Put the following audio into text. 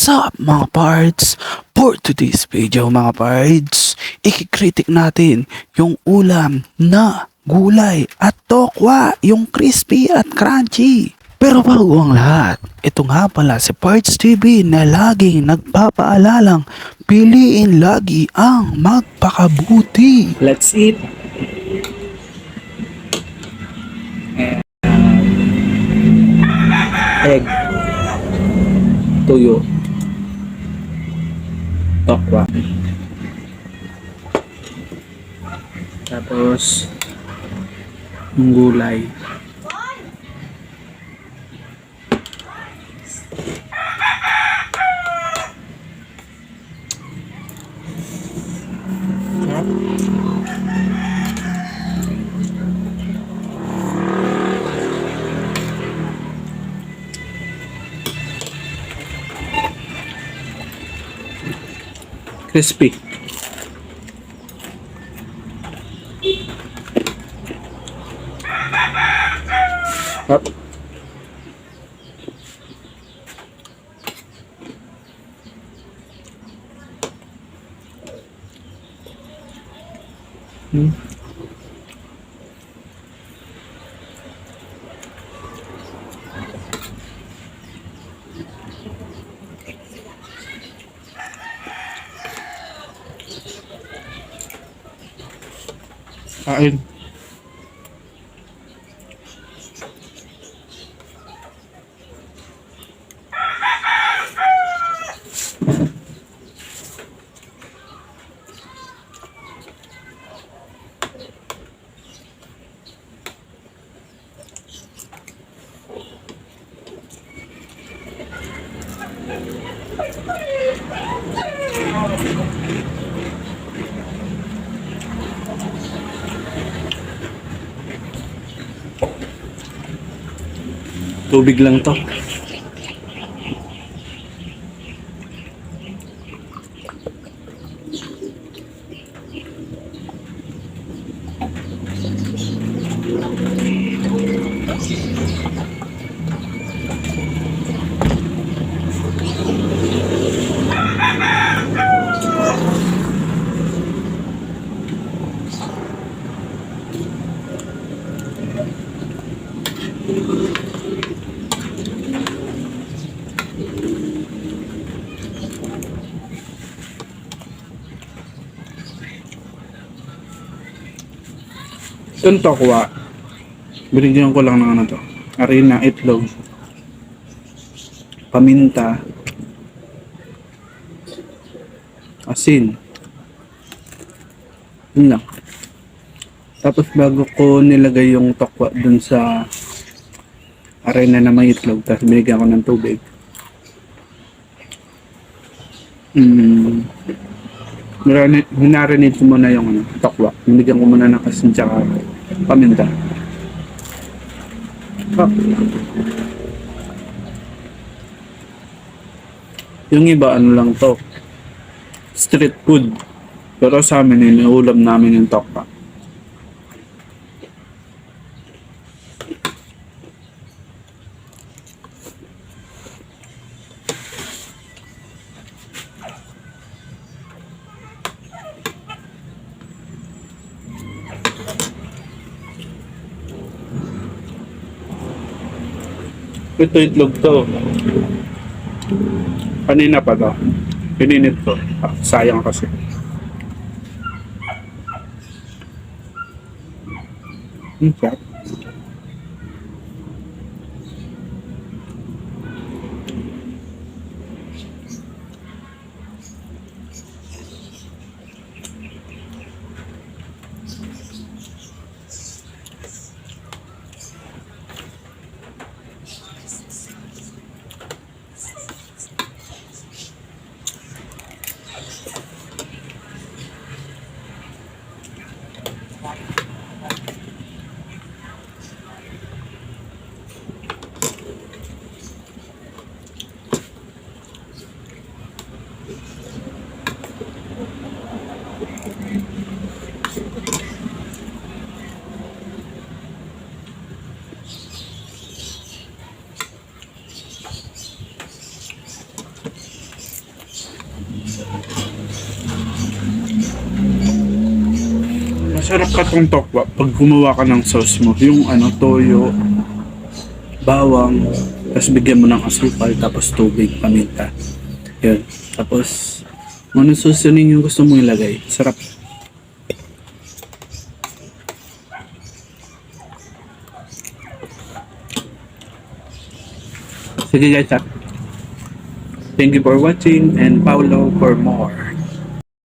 What's up mga pards? For today's video mga pards, ikikritik natin yung ulam na gulay at tokwa, yung crispy at crunchy. Pero bago ang lahat, ito nga pala si Pards TV na laging nagpapaalalang piliin lagi ang magpakabuti. Let's eat. Egg. Tuyo. Tokwa. Tapos yung gulay. Crispy. Up. Kain. Tubig lang to. Itong tokwa, binigyan ko lang ng ano to, harina, itlog, paminta, asin. Yun lang. Tapos bago ko nilagay yung tokwa dun sa harina na may itlog, tapos binigyan ko ng tubig. Hinarinate ko muna yung ano, tokwa. Binigyan ko muna ng asin tsaka paminta. Yung iba ano lang to, street food. Pero sa amin iniulam namin yung tokwa. Ito itlog to. Kanina pa to. Pininit ko. Sayang kasi. Sarap. Masarap ka tong tokwa pag gumawa ka ng sauce mo. Yung ano, toyo, bawang, tapos bigyan mo ng asukal, tapos tubig, paminta. Yun. Tapos, kung ano susunin yung gusto mong ilagay. Sarap. Sige guys, ah. Thank you for watching and follow for more.